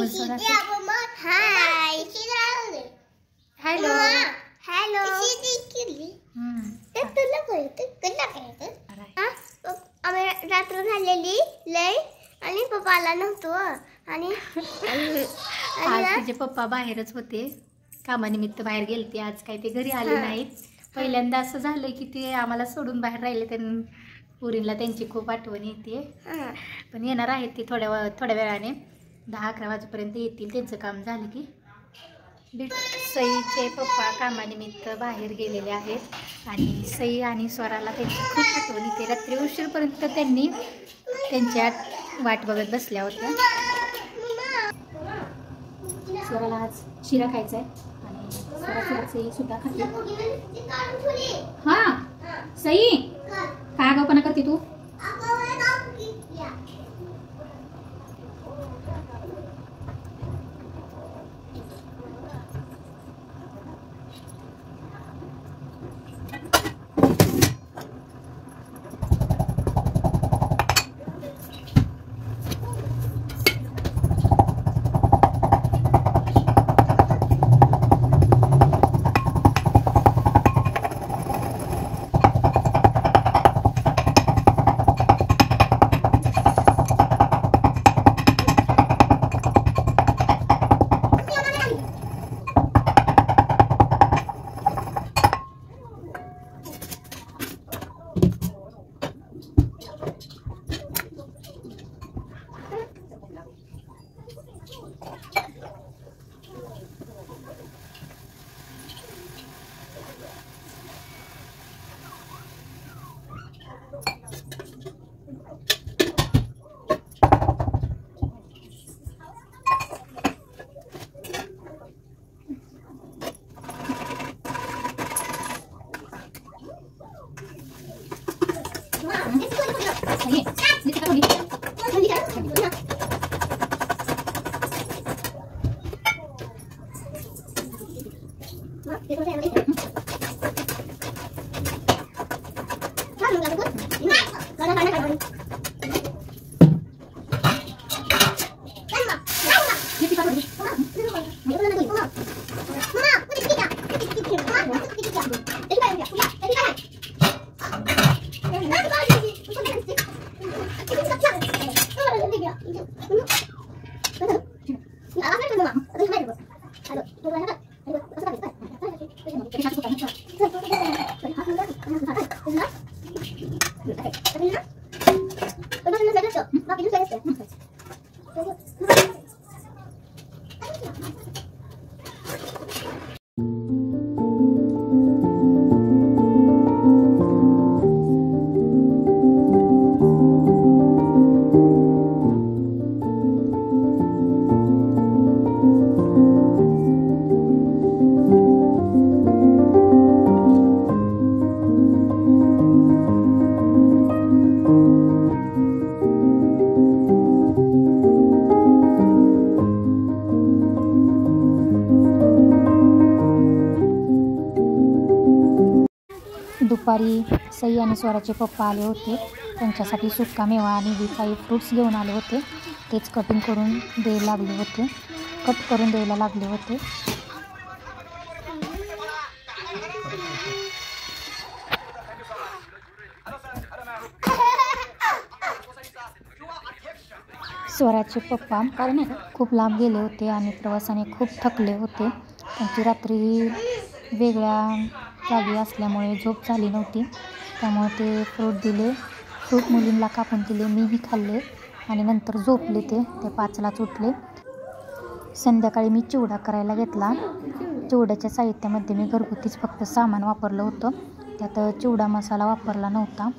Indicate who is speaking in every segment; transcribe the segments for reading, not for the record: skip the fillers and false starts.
Speaker 1: बोल सोडा.
Speaker 2: Hi
Speaker 1: hello
Speaker 2: hello. आम्ही रात्र झालेली लय आणि पप्पाला नव्हतो आणि
Speaker 1: आज तुझे पप्पा बाहेरच होते, कामानिमित्त बाहेर गेलते. आज काही ते घरी आले नाहीत. पहिल्यांदा असं झालं की ते आम्हाला सोडून बाहेर राहिले. पुरीला त्यांची खूप आठवण येते. पण येणार आहेत ती थोड्या वेळाने 10-11 वाजेपर्यंत येतील. त्यांचं काम झालं की सईचे पप्पा कामानिमित्त बाहेर गेलेले आहेत आणि सई आणि स्वराला त्यांची खूप आठवण येते. रात्री उशीरपर्यंत त्यांनी त्यांच्या वाट बघत बसल्या होत्या. स्वराला आज शिरा खायचा आहे आणि स्वरासोबत सई सुद्धा खाते. हा सई काय आगाऊपणा करते तू? दुपारी सई आणि स्वराचे पप्पा आले होते. त्यांच्यासाठी सुक्का मेवा आणि काही फ्रूट्स घेऊन आले होते. तेच कटिंग करून द्यायला लागले होते, कट करून द्यायला लागले होते. स्वराचे पप्पा खूप लांब गेले होते आणि प्रवासाने खूप थकले होते. त्यांची रात्री वेगळ्या जागी असल्यामुळे झोप झाली नव्हती. त्यामुळे ते फ्रूट मुलींना कापून दिले, मीही खाल्ले आणि नंतर झोपले. ते 5लाच उठले. संध्याकाळी मी चिवडा करायला घेतला. चिवड्याच्या साहित्यामध्ये मी घरगुतीच फक्त सामान वापरलं होतं. त्यात चिवडा मसाला वापरला नव्हता.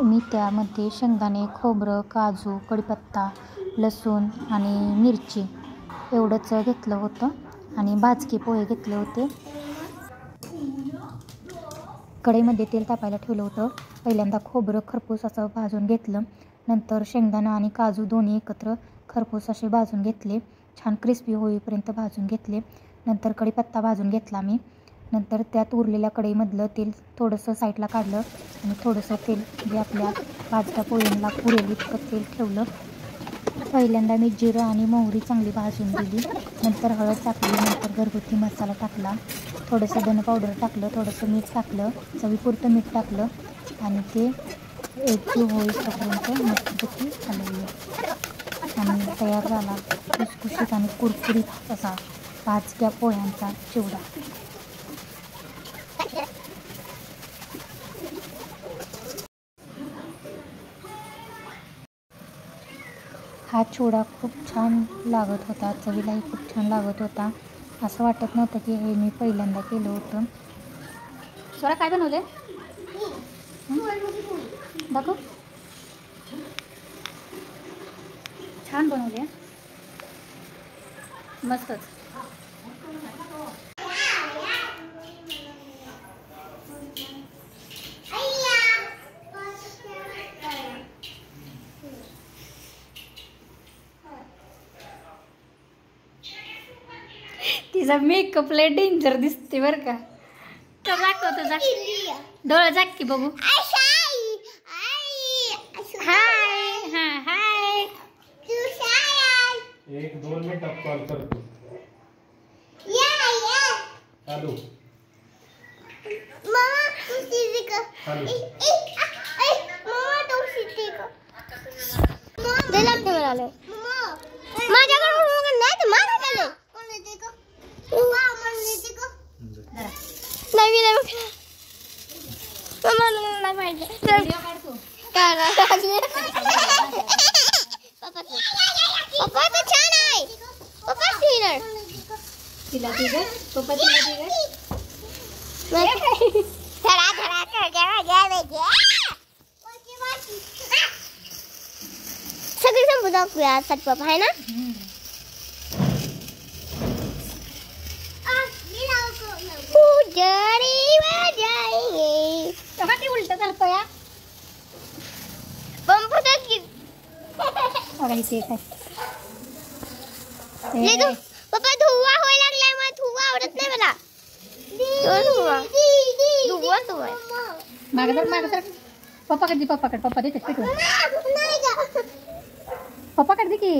Speaker 1: मी त्यामध्ये शेंगदाणे, खोबरं, काजू, कढीपत्ता, लसूण आणि मिरची एवढंच घेतलं होतं आणि भाजके पोहे घेतले होते. कढईमध्ये तेल तापायला ठेवलं होतं. पहिल्यांदा खोबरं खरपूस असं भाजून घेतलं. नंतर शेंगदाणा आणि काजू दोन्ही एकत्र खरपूस असे भाजून घेतले. छान क्रिस्पी होईपर्यंत भाजून घेतले. नंतर कढीपत्ता भाजून घेतला मी. नंतर त्यात उरलेल्या कढईमधलं तेल थोडंसं साईडला काढलं आणि थोडंसं तेल जे आपल्या भाजक्या पोळींना पुरेल इतकं तेल ठेवलं. पहिल्यांदा मी जिरं आणि मोहरी चांगली भाजून दिली, नंतर हळद टाकली, नंतर घरगुती मसाला टाकला, थोडंसं धने पावडर टाकलं, थोडंसं मीठ टाकलं, चवीपुरतं मीठ टाकलं आणि ते एकजीव होईपर्यंत मस्तपैकी हलवलं आणि तयार झाला खुसखुशीत आणि कुरकुरीत असा भाजक्या पोह्यांचा चिवडा. हा चिवडा खूप छान लागत होता, चवीलाही खूप छान लागत होता. असं वाटत नव्हतं की हे मी पहिल्यांदा केलं होतं. स्वरा काय बनवले दाखव. छान बनवले, मस्तच. तिचा मेकअप लय डेंजर दिसते बरं का. दाखवतो जा, डोळा जाग की बघू. हाय. हा हाय.
Speaker 3: 1-2 मिनिटात कॉल करतो. हॅलो
Speaker 1: तिला तिघं पप्पा तिला तिघं
Speaker 2: सगळी संपू दाखवूया पप्पा आहे ना.
Speaker 1: ती उलट चालतो या बघा इथे काय
Speaker 2: पप्पा धुवा होय लागलाय, मला धुवा आवडत नाही. मला
Speaker 1: मागं तर पप्पाकडे पप्पा देते पिठवून. पप्पाकडे दे की.